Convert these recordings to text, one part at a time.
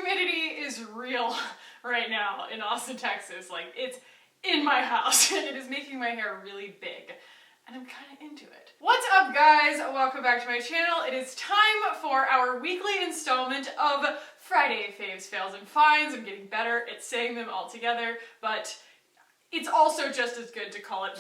humidity is real right now in Austin, Texas. Like, it's in my house and it is making my hair really big. And I'm kind of into it. What's up, guys? Welcome back to my channel. It is time for our weekly installment of Friday Faves, Fails, and Finds. I'm getting better at saying them all together, but it's also just as good to call it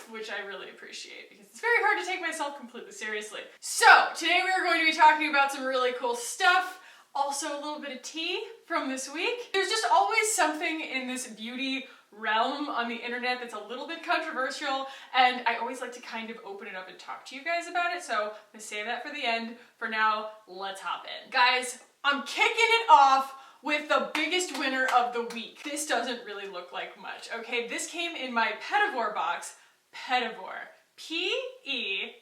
which I really appreciate because it's very hard to take myself completely seriously. So, today we are going to be talking about some really cool stuff. Also a little bit of tea from this week. There's just always something in this beauty realm on the internet that's a little bit controversial, and I always like to kind of open it up and talk to you guys about it, so I'm gonna save that for the end. For now, let's hop in. Guys, I'm kicking it off with the biggest winner of the week. This doesn't really look like much, okay? This came in my Pettivore box. Pettivore. P-E-T-I-T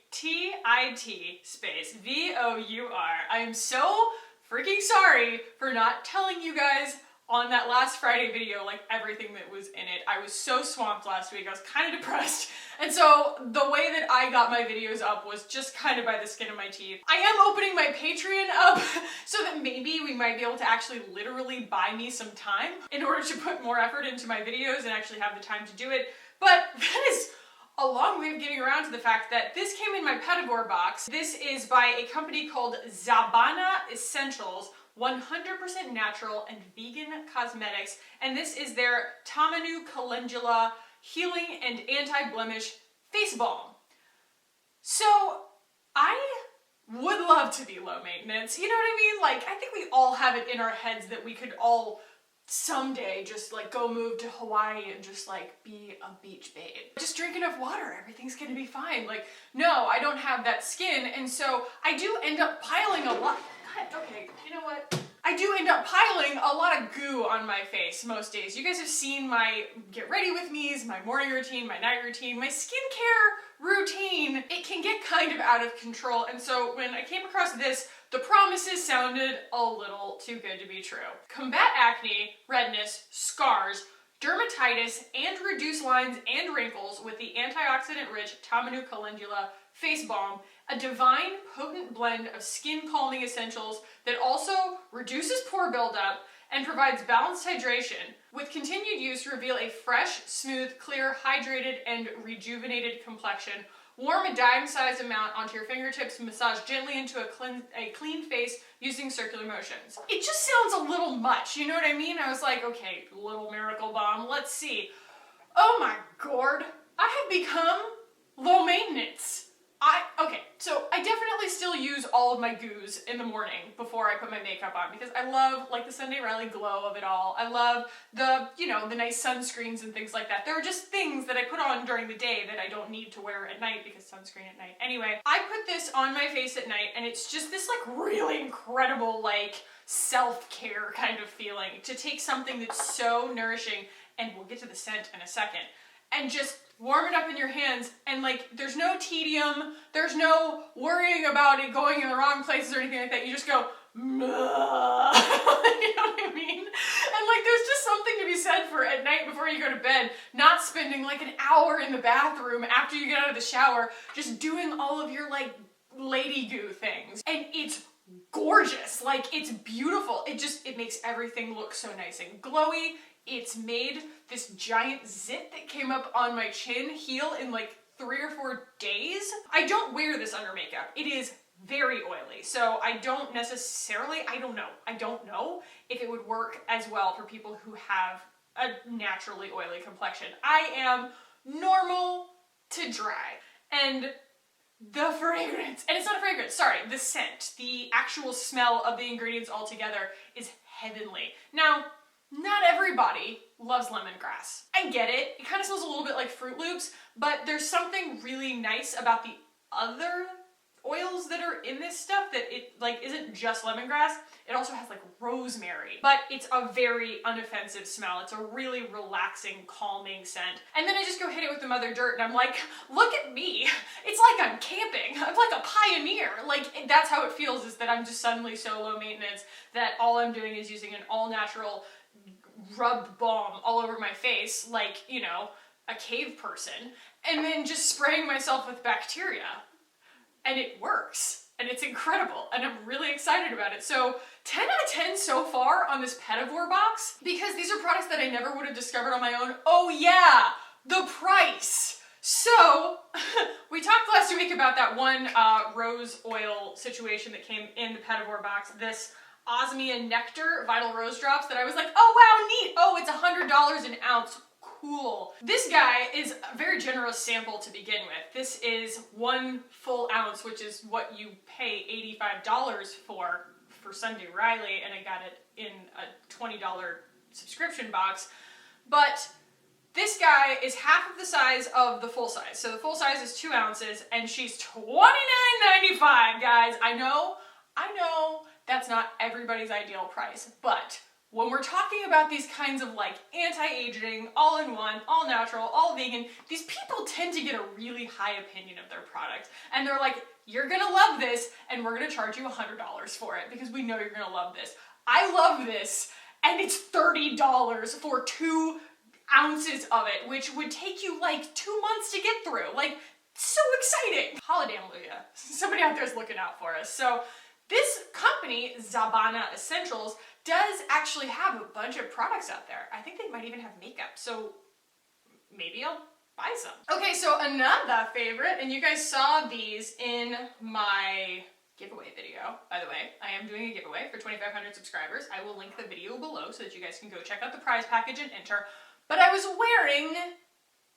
space V-O-U-R. I am so freaking sorry for not telling you guys on that last Friday video, like, everything that was in it. I was so swamped last week, I was kind of depressed. And so the way that I got my videos up was just kind of by the skin of my teeth. I am opening my Patreon up so that maybe we might be able to actually literally buy me some time in order to put more effort into my videos and actually have the time to do it. But that is a long way of getting around to the fact that this came in my Pettivore box. This is by a company called Zabana Essentials, 100% natural and vegan cosmetics, and this is their Tamanu Calendula Healing and Anti-Blemish Face Balm. So, I would love to be low maintenance, you know what I mean? Like, I think we all have it in our heads that we could all someday just like go move to Hawaii and just like be a beach babe. Just drink enough water, everything's gonna be fine. Like, no, I don't have that skin, and so I do end up piling a lot. God, okay, you know what? I do end up piling a lot of goo on my face most days. You guys have seen my get ready with me's, my morning routine, my night routine, my skincare routine. It can get kind of out of control, and so when I came across this, the promises sounded a little too good to be true. Combat acne, redness, scars, dermatitis, and reduce lines and wrinkles with the antioxidant-rich Tamanu Calendula Face Balm, a divine, potent blend of skin-calming essentials that also reduces pore buildup and provides balanced hydration. With continued use, reveal a fresh, smooth, clear, hydrated, and rejuvenated complexion. Warm a dime-sized amount onto your fingertips, massage gently into a clean face using circular motions. It just sounds a little much, you know what I mean? I was like, okay, little miracle balm, let's see. Oh my gourd, I have become low maintenance. Okay, so I definitely still use all of my goos in the morning before I put my makeup on because I love, like, the Sunday Riley glow of it all. I love the, you know, the nice sunscreens and things like that. There are just things that I put on during the day that I don't need to wear at night because sunscreen at night. Anyway, I put this on my face at night and it's just this, like, really incredible, like, self-care kind of feeling to take something that's so nourishing, and we'll get to the scent in a second, and just warm it up in your hands, and like, there's no tedium, there's no worrying about it going in the wrong places or anything like that. You just go, you know what I mean? And like, there's just something to be said for at night before you go to bed, not spending like an hour in the bathroom after you get out of the shower, just doing all of your like lady goo things. And it's gorgeous, like, it's beautiful. It makes everything look so nice and glowy. It's made this giant zit that came up on my chin heal in like 3 or 4 days. I don't wear this under makeup. It is very oily, so I don't necessarily, I don't know if it would work as well for people who have a naturally oily complexion. I am normal to dry. And the fragrance, and it's not a fragrance, sorry, the scent, the actual smell of the ingredients all together is heavenly. Now, not everybody loves lemongrass. I get it. It kind of smells a little bit like Fruit Loops, but there's something really nice about the other oils that are in this stuff that it like isn't just lemongrass. It also has like rosemary, but it's a very unoffensive smell. It's a really relaxing, calming scent. And then I just go hit it with the Mother Dirt and I'm like, look at me. It's like I'm camping. I'm like a pioneer. Like, that's how it feels, is that I'm just suddenly so low maintenance that all I'm doing is using an all natural rubbed balm all over my face, like, you know, a cave person, and then just spraying myself with bacteria. And it works. and it's incredible, and I'm really excited about it. So 10 out of 10 so far on this Pettivore box, because these are products that I never would have discovered on my own. Oh yeah, the price. So we talked last week about that one rose oil situation that came in the Pettivore box, this Osmia Nectar Vital Rose Drops that I was like, oh wow, neat, oh it's $100 an ounce. Cool. This guy is a very generous sample to begin with. This is 1 full ounce, which is what you pay $85 for Sunday Riley, and I got it in a $20 subscription box. But this guy is half of the size of the full size. So the full size is 2 ounces, and she's $29.95, guys. I know, that's not everybody's ideal price, but when we're talking about these kinds of like anti-aging, all-in-one, all-natural, all-vegan, these people tend to get a really high opinion of their product. And they're like, you're gonna love this, and we're gonna charge you $100 for it because we know you're gonna love this. I love this, and it's $30 for 2 ounces of it, which would take you like 2 months to get through. Like, so exciting. Hallelujah. Somebody out there is looking out for us. So this company, Zabana Essentials, does actually have a bunch of products out there. I think they might even have makeup, so maybe I'll buy some. Okay, so another favorite, and you guys saw these in my giveaway video. By the way, I am doing a giveaway for 2,500 subscribers. I will link the video below so that you guys can go check out the prize package and enter. But I was wearing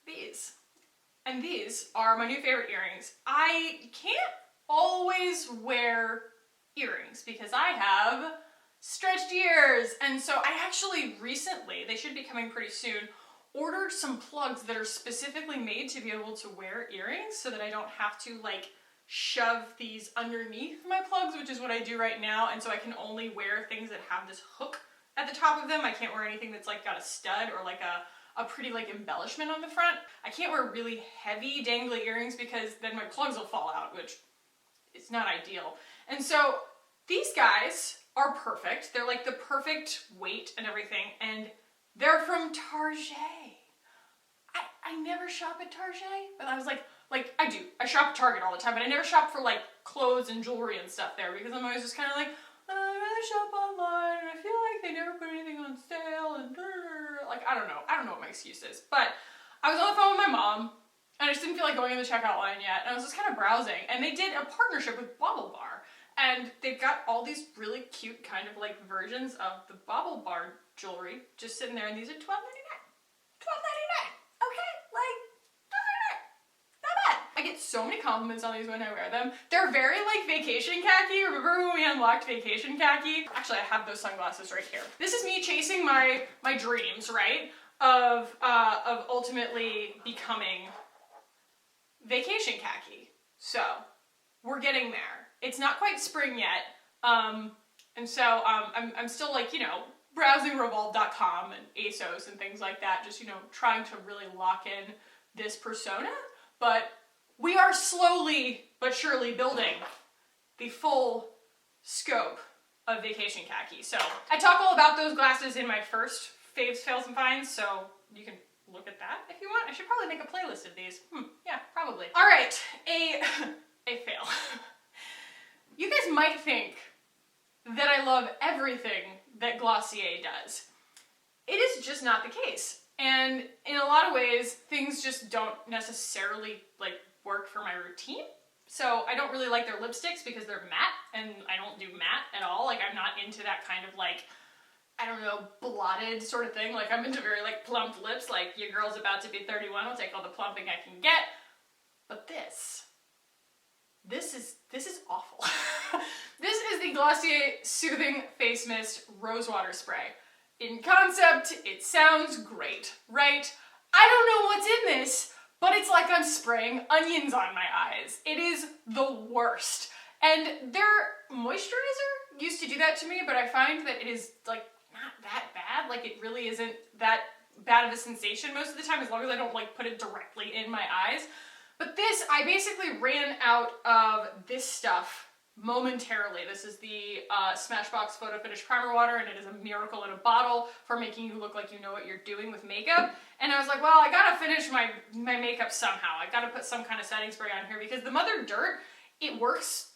these, and these are my new favorite earrings. I can't always wear earrings because I have stretched ears, and so I actually recently, they should be coming pretty soon, ordered some plugs that are specifically made to be able to wear earrings so that I don't have to like shove these underneath my plugs, which is what I do right now, and so I can only wear things that have this hook at the top of them. I can't wear anything that's like got a stud or like a pretty like embellishment on the front. I can't wear really heavy dangly earrings because then my plugs will fall out, which is not ideal. And so these guys are perfect. They're like the perfect weight and everything, and they're from Target. I never shop at Target, but I was like I do. I shop at Target all the time, but I never shop for like clothes and jewelry and stuff there because I'm always just kind of like, I'd rather shop online, and I feel like they never put anything on sale, and like, I don't know what my excuse is. But I was on the phone with my mom, and I just didn't feel like going in the checkout line yet, and I was just kind of browsing, and they did a partnership with Bobble Bar. And they've got all these really cute kind of like versions of the Bobble Bar jewelry just sitting there, and these are $12.99. $12.99. Okay, like, not bad. I get so many compliments on these when I wear them. They're very like vacation khaki. Remember when we unlocked vacation khaki? Actually, I have those sunglasses right here. This is me chasing my dreams, right? Of ultimately becoming vacation khaki. So we're getting there. It's not quite spring yet, and so I'm still like, you know, browsing Revolve.com and ASOS and things like that, just, you know, trying to really lock in this persona, but we are slowly but surely building the full scope of vacation khaki. So I talk all about those glasses in my first faves, fails, and finds, so you can look at that if you want. I should probably make a playlist of these. Yeah, probably. All right, a fail. You guys might think that I love everything that Glossier does. It is just not the case. And in a lot of ways, things just don't necessarily like work for my routine. So I don't really like their lipsticks because they're matte, and I don't do matte at all. Like, I'm not into that kind of like, I don't know, blotted sort of thing. Like, I'm into very like plump lips, like your girl's about to be 31, I'll take all the plumping I can get. But this is awful. This is the Glossier Soothing Face Mist Rose Water Spray. In concept, it sounds great, right? I don't know what's in this, but it's like I'm spraying onions on my eyes. It is the worst. And their moisturizer used to do that to me, but I find that it is like not that bad. Like, it really isn't that bad of a sensation most of the time, as long as I don't like put it directly in my eyes. But this, I basically ran out of this stuff momentarily. This is the Smashbox Photo Finish Primer Water, and it is a miracle in a bottle for making you look like you know what you're doing with makeup. And I was like, well, I gotta finish my makeup somehow. I gotta put some kind of setting spray on here because the Mother Dirt, it works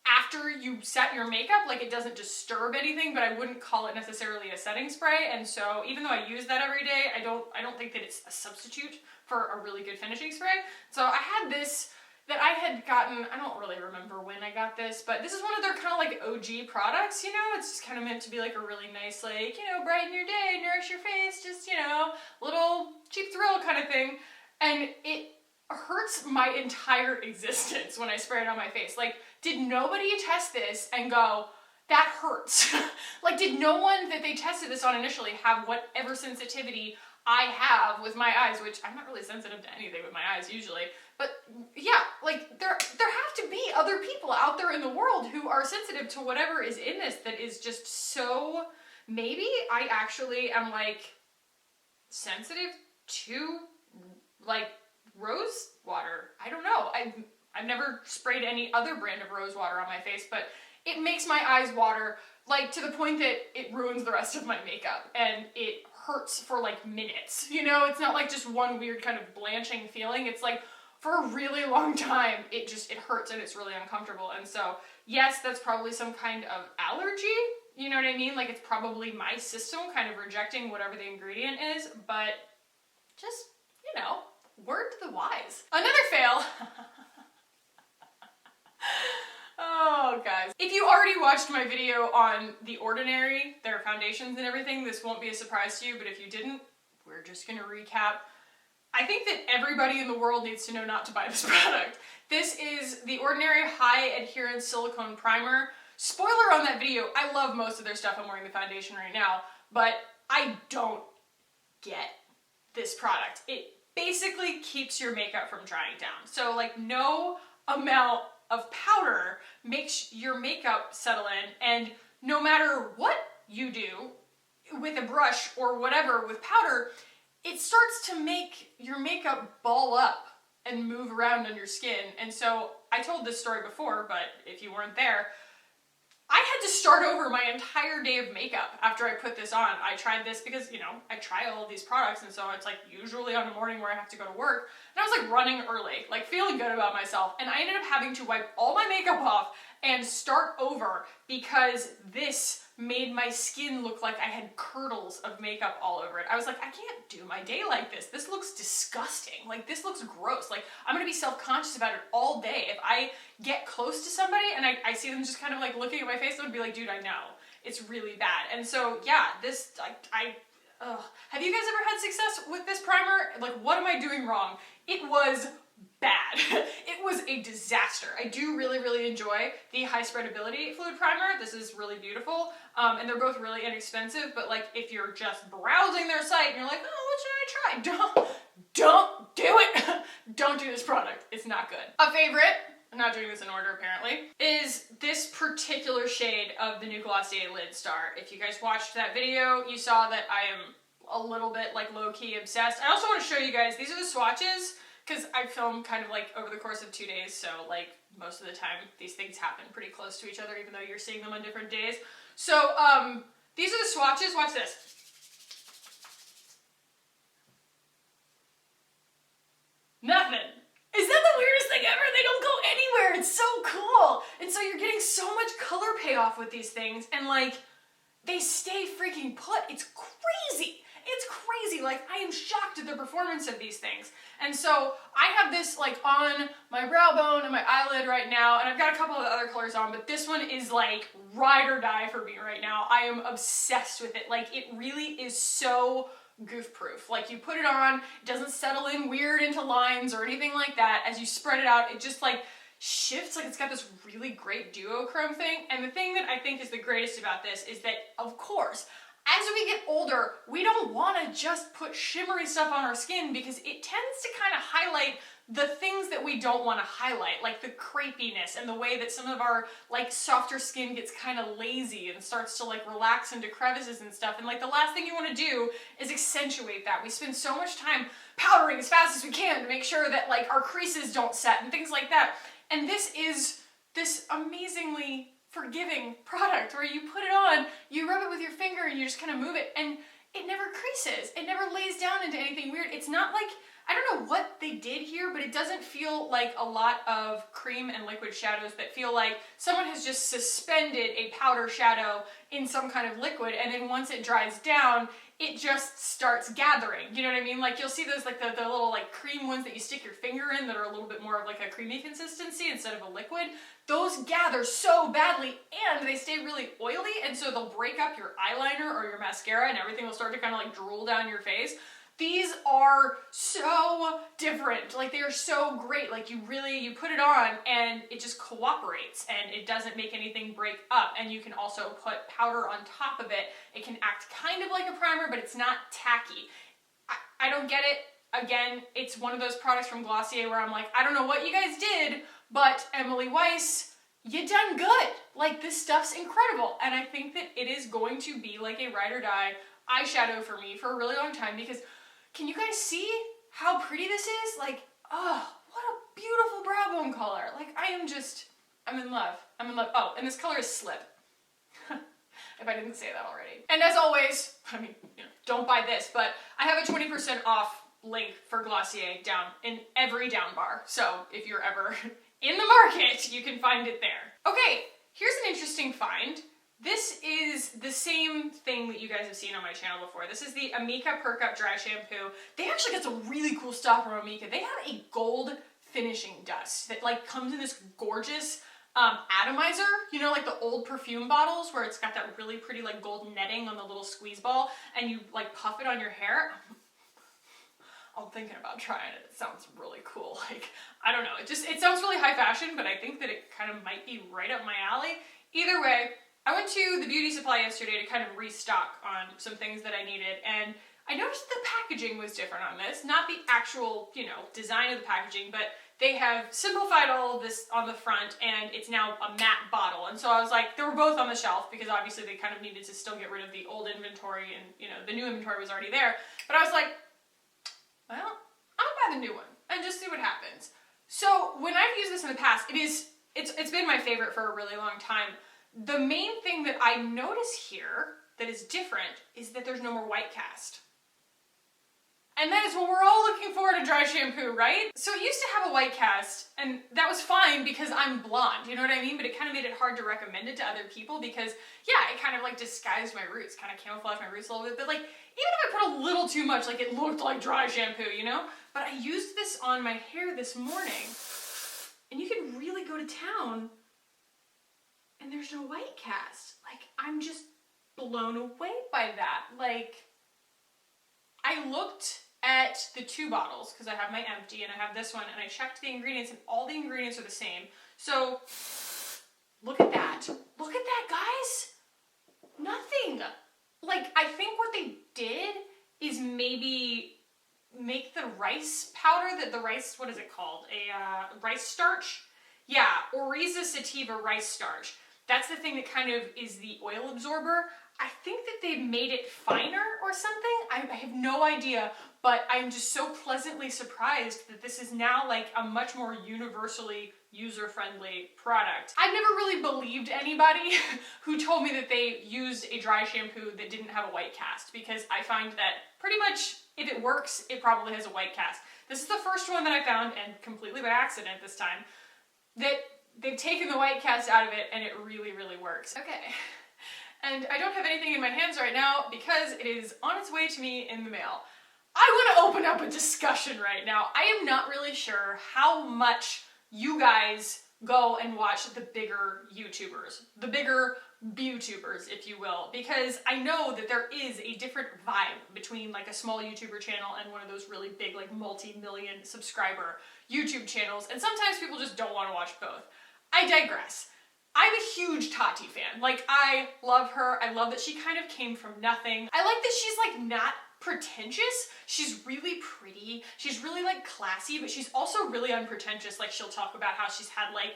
after you set your makeup, like it doesn't disturb anything, but I wouldn't call it necessarily a setting spray. And so even though I use that every day, I don't think that it's a substitute for a really good finishing spray. So I had this that I had gotten, I don't really remember when I got this, but this is one of their kind of like OG products, you know? It's just kind of meant to be like a really nice, like, you know, brighten your day, nourish your face, just, you know, little cheap thrill kind of thing. And it hurts my entire existence when I spray it on my face. Like, did nobody test this and go, that hurts? Like, did no one that they tested this on initially have whatever sensitivity I have with my eyes, which I'm not really sensitive to anything with my eyes usually, but yeah, like there have to be other people out there in the world who are sensitive to whatever is in this that is just so, maybe I actually am like sensitive to like rose water. I don't know. I've never sprayed any other brand of rose water on my face, but it makes my eyes water like to the point that it ruins the rest of my makeup and it hurts for like minutes. You know, it's not like just one weird kind of blanching feeling. It's like for a really long time, it hurts and it's really uncomfortable. And so, yes, that's probably some kind of allergy. You know what I mean? Like it's probably my system kind of rejecting whatever the ingredient is, but just, you know, word to the wise. Another fail. Oh, guys. If you already watched my video on The Ordinary, their foundations and everything, this won't be a surprise to you, but if you didn't, we're just gonna recap. I think that everybody in the world needs to know not to buy this product. This is The Ordinary High Adherence Silicone Primer. Spoiler on that video, I love most of their stuff. I'm wearing the foundation right now, but I don't get this product. It basically keeps your makeup from drying down. So like no amount of powder makes your makeup settle in, and no matter what you do with a brush or whatever with powder, it starts to make your makeup ball up and move around on your skin. And so I told this story before, but if you weren't there, I had to start over my entire day of makeup after I put this on. I tried this because, you know, I try all of these products, and so it's like usually on a morning where I have to go to work, and I was like running early, like feeling good about myself, and I ended up having to wipe all my makeup off and start over because this made my skin look like I had curdles of makeup all over it. I was like, I can't do my day like this. This looks disgusting. Like, this looks gross. Like, I'm gonna be self-conscious about it all day. If I get close to somebody and I see them just kind of like looking at my face, I would be like, dude, I know. It's really bad. And so, yeah, this, have you guys ever had success with this primer? Like, what am I doing wrong? It was bad. It was a disaster. I do really, really enjoy the high spreadability fluid primer. This is really beautiful. And they're both really inexpensive, but like if you're just browsing their site and you're like, oh, what should I try? Don't do it. Don't do this product. It's not good. A favorite, I'm not doing this in order apparently, is this particular shade of the new Glossier Lid Star. If you guys watched that video, you saw that I am a little bit like low-key obsessed. I also want to show you guys, these are the swatches, because I film kind of like over the course of 2 days, so like most of the time these things happen pretty close to each other even though you're seeing them on different days. So these are the swatches. Watch this. Nothing. Is that the weirdest thing ever? They don't go anywhere. It's so cool. And so you're getting so much color payoff with these things, and like they stay freaking put. It's crazy. It's crazy. Like, I am shocked at the performance of these things. And so I have this like on my brow bone and my eyelid right now, and I've got a couple of the other colors on, but this one is like ride or die for me right now. I am obsessed with it. Like, it really is so goof proof. Like, you put it on, it doesn't settle in weird into lines or anything like that. As you spread it out, it just like shifts. Like, it's got this really great duochrome thing. And the thing that I think is the greatest about this is that, of course, as we get older, we don't want to just put shimmery stuff on our skin because it tends to kind of highlight the things that we don't want to highlight, like the crepiness and the way that some of our like softer skin gets kind of lazy and starts to like relax into crevices and stuff. And like the last thing you want to do is accentuate that. We spend so much time powdering as fast as we can to make sure that like our creases don't set and things like that. And this is this amazingly forgiving product where you put it on, you rub it with your finger and you just kind of move it and it never creases. It never lays down into anything weird. It's not like, I don't know what they did here, but it doesn't feel like a lot of cream and liquid shadows that feel like someone has just suspended a powder shadow in some kind of liquid, and then once it dries down, it just starts gathering. You know what I mean? Like you'll see those like the little like cream ones that you stick your finger in that are a little bit more of like a creamy consistency instead of a liquid. Those gather so badly and they stay really oily, and so they'll break up your eyeliner or your mascara and everything will start to kind of like drool down your face. These are so different. Like they are so great. Like you put it on and it just cooperates and it doesn't make anything break up. And you can also put powder on top of it. It can act kind of like a primer, but it's not tacky. I don't get it. Again, it's one of those products from Glossier where I'm like, I don't know what you guys did, but Emily Weiss, you done good. Like this stuff's incredible. And I think that it is going to be like a ride or die eyeshadow for me for a really long time because can you guys see how pretty this is? Like, oh, what a beautiful brow bone color. Like, I'm in love. I'm in love. Oh, and this color is Slip. If I didn't say that already. And as always, I mean, don't buy this, but I have a 20% off link for Glossier down in every down bar. So if you're ever in the market, you can find it there. Okay, here's an interesting find. This is the same thing that you guys have seen on my channel before. This is the Amika Perk Up Dry Shampoo. They actually got some really cool stuff from Amika. They have a gold finishing dust that like comes in this gorgeous atomizer, you know, like the old perfume bottles where it's got that really pretty like gold netting on the little squeeze ball and you like puff it on your hair. I'm thinking about trying it. It sounds really cool. Like, I don't know. It sounds really high fashion, but I think that it kind of might be right up my alley. Either way, I went to the beauty supply yesterday to kind of restock on some things that I needed, and I noticed the packaging was different on this. Not the actual, design of the packaging, but they have simplified all of this on the front, and it's now a matte bottle. And so I was like, they were both on the shelf, because obviously they kind of needed to still get rid of the old inventory, and, the new inventory was already there. But I was like, well, I'll buy the new one, and just see what happens. So when I've used this in the past, it's been my favorite for a really long time. The main thing that I notice here that is different is that there's no more white cast. And that is what we're all looking for in a dry shampoo, right? So it used to have a white cast, and that was fine because I'm blonde, you know what I mean? But it kind of made it hard to recommend it to other people because, yeah, it kind of like disguised my roots, kind of camouflaged my roots a little bit. But like, even if I put a little too much, like it looked like dry shampoo, But I used this on my hair this morning, and you can really go to town and there's no white cast. Like, I'm just blown away by that. Like, I looked at the two bottles, because I have my empty and I have this one, and I checked the ingredients, and all the ingredients are the same. So, look at that. Look at that, guys. Nothing. Like, I think what they did is maybe make the rice powder, what is it called? Rice starch? Yeah, Oriza Sativa rice starch. That's the thing that kind of is the oil absorber. I think that they made it finer or something. I have no idea, but I'm just so pleasantly surprised that this is now like a much more universally user-friendly product. I've never really believed anybody who told me that they used a dry shampoo that didn't have a white cast, because I find that pretty much if it works, it probably has a white cast. This is the first one that I found, and completely by accident this time, that they've taken the white cast out of it, and it really, really works. Okay, and I don't have anything in my hands right now because it is on its way to me in the mail. I want to open up a discussion right now. I am not really sure how much you guys go and watch the bigger YouTubers, the bigger BeauTubers, if you will, because I know that there is a different vibe between like a small YouTuber channel and one of those really big, like multi-million subscriber YouTube channels, and sometimes people just don't want to watch both. I digress. I'm a huge TATI fan. Like, I love her. I love that she kind of came from nothing. I like that she's like not pretentious. She's really pretty. She's really like classy, but she's also really unpretentious. Like, she'll talk about how she's had like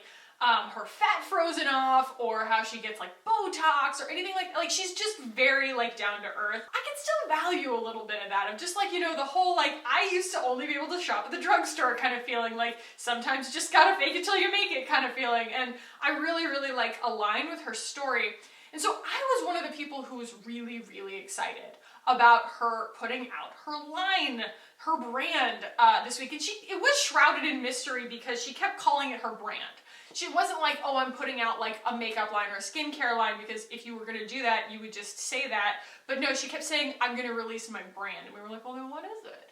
her fat frozen off, or how she gets like Botox or anything like she's just very like down to earth. I can still value a little bit of that, of just like, the whole like, I used to only be able to shop at the drugstore kind of feeling, like sometimes you just gotta fake it till you make it kind of feeling, and I really, really like align with her story. And so I was one of the people who was really, really excited about her putting out her line, her brand this week. And it was shrouded in mystery because she kept calling it her brand. She wasn't like, oh, I'm putting out like a makeup line or a skincare line, because if you were gonna do that, you would just say that. But no, she kept saying, I'm gonna release my brand. And we were like, well, then what is it?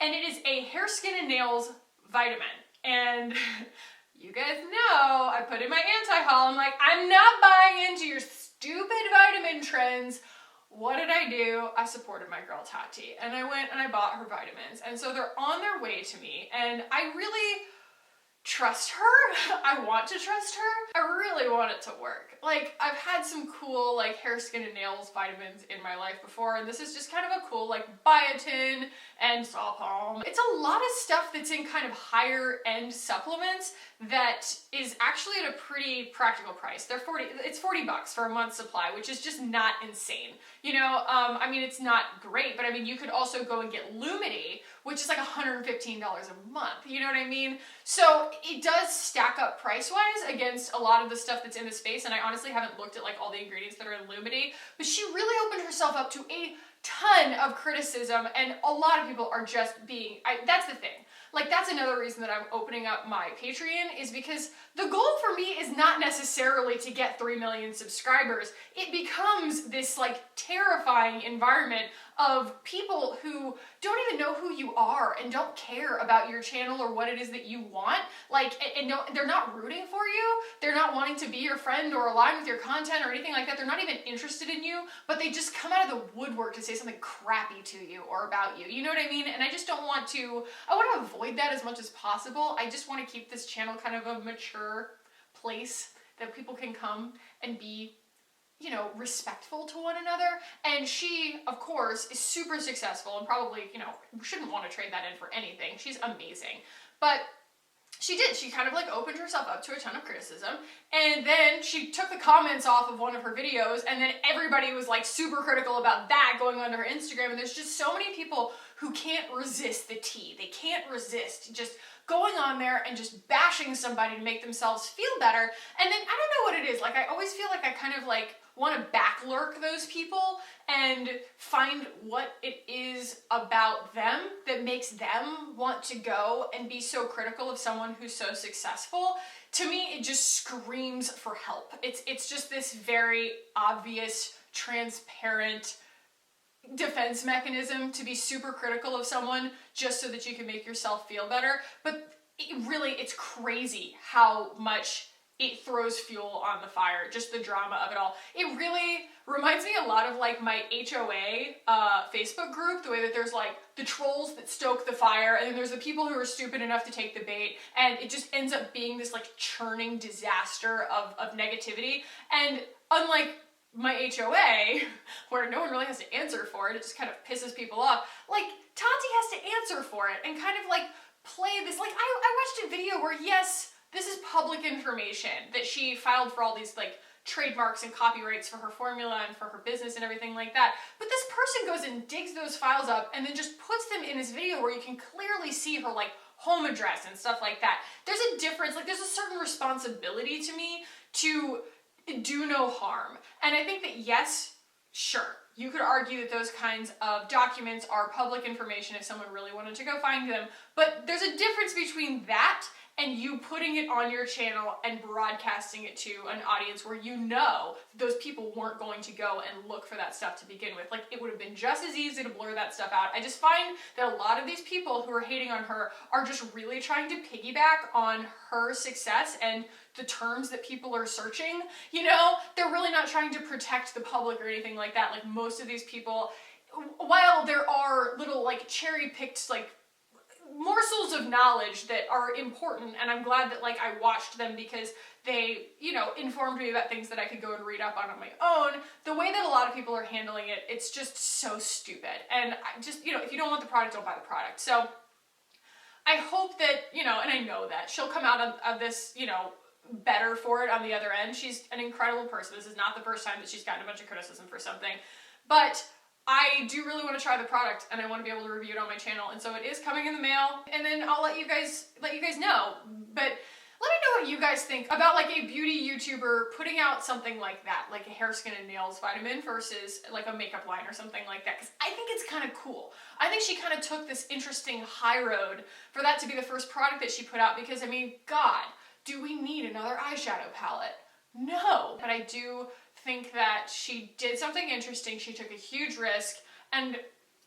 And it is a hair, skin, and nails vitamin. And you guys know, I put in my anti-haul, I'm like, I'm not buying into your stupid vitamin trends. What did I do? I supported my girl TATI, and I went and I bought her vitamins. And so they're on their way to me, and I really trust her. I want to trust her. I really want it to work. Like, I've had some cool like hair, skin, and nails vitamins in my life before, and this is just kind of a cool like biotin and saw palm. It's a lot of stuff that's in kind of higher end supplements that is actually at a pretty practical price. It's $40 for a month's supply, which is just not insane. You know, I mean, it's not great, but I mean, you could also go and get Lumity, which is like $115 a month. You know what I mean? So it does stack up price-wise against a lot of the stuff that's in the space, and I honestly haven't looked at like all the ingredients that are in Lumity, but she really opened herself up to a ton of criticism, and a lot of people are just being, that's the thing. Like, that's another reason that I'm opening up my Patreon, is because the goal for me is not necessarily to get 3 million subscribers. It becomes this like terrifying environment of people who don't even know who you are and don't care about your channel or what it is that you want. Like, and no, they're not rooting for you. They're not wanting to be your friend or align with your content or anything like that. They're not even interested in you, but they just come out of the woodwork to say something crappy to you or about you. You know what I mean? And I just don't want to, I want to avoid that as much as possible. I just want to keep this channel kind of a mature place that people can come and be, you know, respectful to one another. And she, of course, is super successful and probably, you know, shouldn't want to trade that in for anything. She's amazing. But she did. She kind of like opened herself up to a ton of criticism. And then she took the comments off of one of her videos, and then everybody was like super critical about that going onto her Instagram. And there's just so many people who can't resist the tea. They can't resist just going on there and just bashing somebody to make themselves feel better. And then I don't know what it is. Like, I always feel like I kind of like want to back lurk those people and find what it is about them that makes them want to go and be so critical of someone who's so successful. To me, it just screams for help. It's just this very obvious, transparent defense mechanism to be super critical of someone just so that you can make yourself feel better. But it's crazy how much it throws fuel on the fire, just the drama of it all. It really reminds me a lot of like my HOA Facebook group, the way that there's like the trolls that stoke the fire, and then there's the people who are stupid enough to take the bait, and it just ends up being this like churning disaster of negativity. And unlike my HOA, where no one really has to answer for it, it just kind of pisses people off, like TATI has to answer for it and kind of like play this, like I watched a video where, yes, this is public information that she filed for all these like trademarks and copyrights for her formula and for her business and everything like that. But this person goes and digs those files up and then just puts them in this video where you can clearly see her like home address and stuff like that. There's a difference, like there's a certain responsibility to me to do no harm. And I think that, yes, sure, you could argue that those kinds of documents are public information if someone really wanted to go find them, but there's a difference between that and you putting it on your channel and broadcasting it to an audience where you know those people weren't going to go and look for that stuff to begin with. Like, it would have been just as easy to blur that stuff out. I just find that a lot of these people who are hating on her are just really trying to piggyback on her success and the terms that people are searching. You know, they're really not trying to protect the public or anything like that. Like, most of these people, while there are little like cherry-picked like morsels of knowledge that are important, and I'm glad that like I watched them because they, you know, informed me about things that I could go and read up on my own. The way that a lot of people are handling it, it's just so stupid. And I just, you know, if you don't want the product, don't buy the product. So I hope that, you know, and I know that she'll come out of this, you know, better for it on the other end. She's an incredible person. This is not the first time that she's gotten a bunch of criticism for something, but I do really want to try the product and I want to be able to review it on my channel, and so it is coming in the mail, and then I'll let you guys know. But Let me know what you guys think about like a beauty YouTuber putting out something like that, like a hair, skin, and nails vitamin versus like a makeup line or something like that, because I think it's kind of cool. I think she kind of took this interesting high road for that to be the first product that she put out, because I mean, God, do we need another eyeshadow palette? No. But I do think that she did something interesting. She took a huge risk, and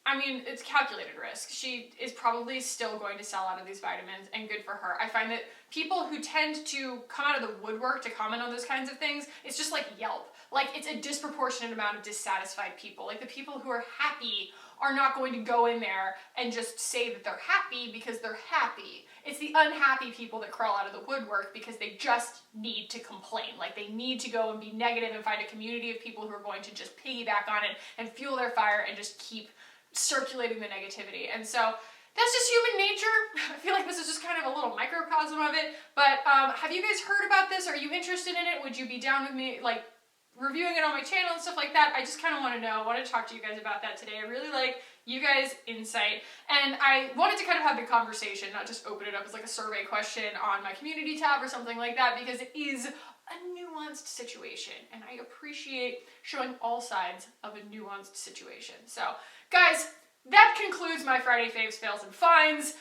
I mean, it's calculated risk. She is probably still going to sell out of these vitamins, and good for her. I find that people who tend to come out of the woodwork to comment on those kinds of things, it's just like Yelp. Like, it's a disproportionate amount of dissatisfied people. Like, the people who are happy are not going to go in there and just say that they're happy because they're happy. It's the unhappy people that crawl out of the woodwork because they just need to complain. Like, they need to go and be negative and find a community of people who are going to just piggyback on it and fuel their fire and just keep circulating the negativity. And so that's just human nature. I feel like this is just kind of a little microcosm of it. But have you guys heard about this? Are you interested in it? Would you be down with me like reviewing it on my channel and stuff like that? I just kind of want to know. I want to talk to you guys about that today. I really like you guys' insight, and I wanted to kind of have the conversation, not just open it up as like a survey question on my community tab or something like that, because it is a nuanced situation, and I appreciate showing all sides of a nuanced situation. So, guys, that concludes my Friday faves, fails, and finds.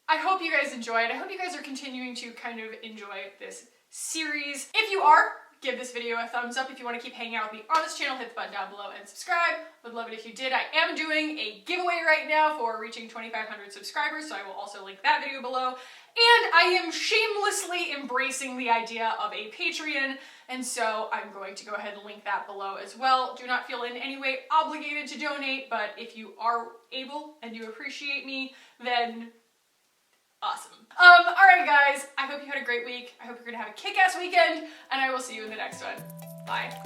I hope you guys enjoyed. I hope you guys are continuing to kind of enjoy this series. If you are, give this video a thumbs up. If you want to keep hanging out with me on this channel, hit the button down below and subscribe. Would love it if you did. I am doing a giveaway right now for reaching 2,500 subscribers, so I will also link that video below. And I am shamelessly embracing the idea of a Patreon, and so I'm going to go ahead and link that below as well. Do not feel in any way obligated to donate, but if you are able and you appreciate me, then awesome. Alright guys, I hope you had a great week. I hope you're gonna have a kick-ass weekend, and I will see you in the next one. Bye.